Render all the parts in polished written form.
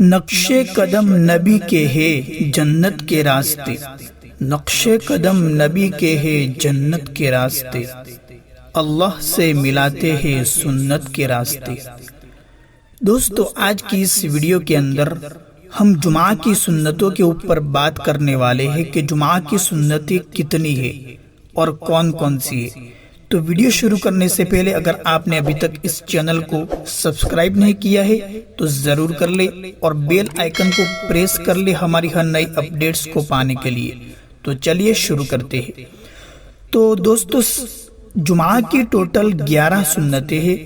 نقش قدم نبی کے ہے جنت کے راستے، نقش قدم نبی کے ہے جنت کے راستے، اللہ سے ملاتے ہیں سنت کے راستے۔ دوستو، آج کی اس ویڈیو کے اندر ہم جمعہ کی سنتوں کے اوپر بات کرنے والے ہیں کہ جمعہ کی سنتیں کتنی ہیں اور کون کون سی ہیں۔ تو ویڈیو شروع کرنے سے پہلے اگر آپ نے ابھی تک اس چینل کو سبسکرائب نہیں کیا ہے تو ضرور کر لے اور بیل آئیکن کو پریس کر لے ہماری ہر نئی اپڈیٹس کو پانے کے لیے۔ تو چلیے شروع کرتے ہیں۔ تو دوستو، جمعہ کی ٹوٹل 11 سنتیں ہیں۔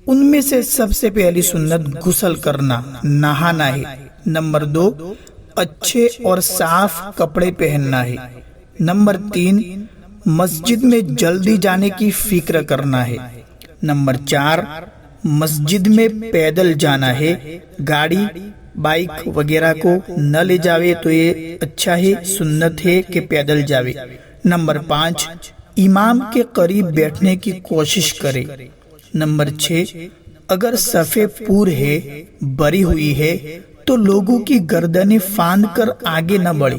ان میں سے سب سے پہلی سنت غسل کرنا، نہانا ہے۔ نمبر 2، اچھے اور صاف کپڑے پہننا ہے۔ نمبر 3، مسجد میں جلدی جانے کی فکر کرنا ہے۔ نمبر 4، مسجد میں پیدل جانا ہے، گاڑی بائک وغیرہ کو نہ لے جاوے تو یہ اچھا ہے، سنت ہے کہ پیدل جاوے۔ نمبر 5، امام کے قریب بیٹھنے کی کوشش کرے۔ نمبر 6، اگر صفے پور ہے، بری ہوئی ہے تو لوگوں کی گردنیں پھاند کر آگے نہ بڑھے۔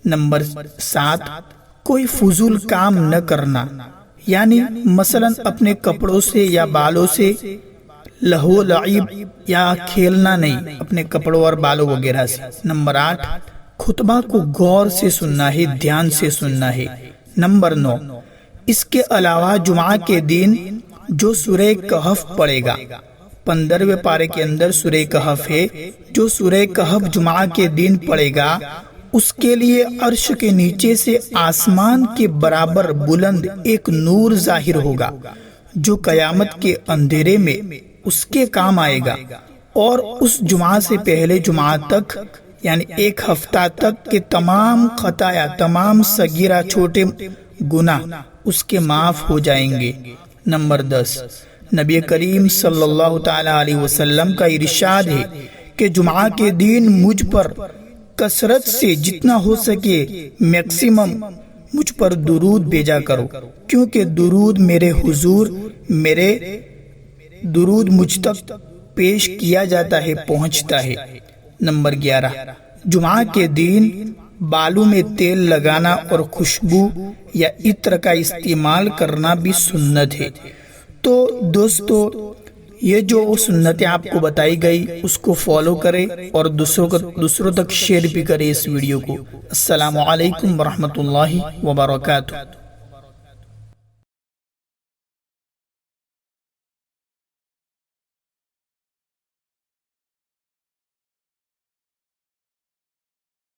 نمبر 7، کوئی فضول کام نہ کرنا، یعنی مثلا اپنے کپڑوں سے یا بالوں سے لہو لعب یا کھیلنا نہیں، اپنے کپڑوں اور بالوں وغیرہ سے۔ نمبر 8، خطبہ کو غور سے سننا ہے، دھیان سے سننا ہے۔ نمبر 9، اس کے علاوہ جمعہ کے دن جو سورہ کہف پڑھے گا، 15ویں پارے کے اندر سورہ کہف ہے، جو سورہ کہف جمعہ کے دن پڑھے گا اس کے لیے عرش کے نیچے سے آسمان کے برابر بلند ایک نور ظاہر ہوگا جو قیامت کے اندھیرے میں اس کے کام آئے گا، اور اس جمعہ سے پہلے جمعہ تک یعنی ایک ہفتہ تک کے تمام خطایا، تمام صغیرہ چھوٹے گناہ اس کے معاف ہو جائیں گے۔ نمبر 10، نبی کریم صلی اللہ تعالی علیہ وسلم کا ارشاد ہے کہ جمعہ کے دن مجھ پر کثرت سے جتنا ہو سکے میکسیمم مجھ پر درود بھیجا کرو، کیونکہ درود میرے حضور، میرے درود مجھ تک پیش کیا جاتا ہے، پہنچتا ہے۔ نمبر 11، جمعہ کے دن بالوں میں تیل لگانا اور خوشبو یا عطر کا استعمال کرنا بھی سنت ہے۔ تو دوستو، یہ جو سنتیں آپ کو بتائی گئی اس کو فالو کریں اور دوسروں تک شیئر بھی کریں اس ویڈیو کو۔ السلام علیکم ورحمۃ اللہ وبرکاتہ۔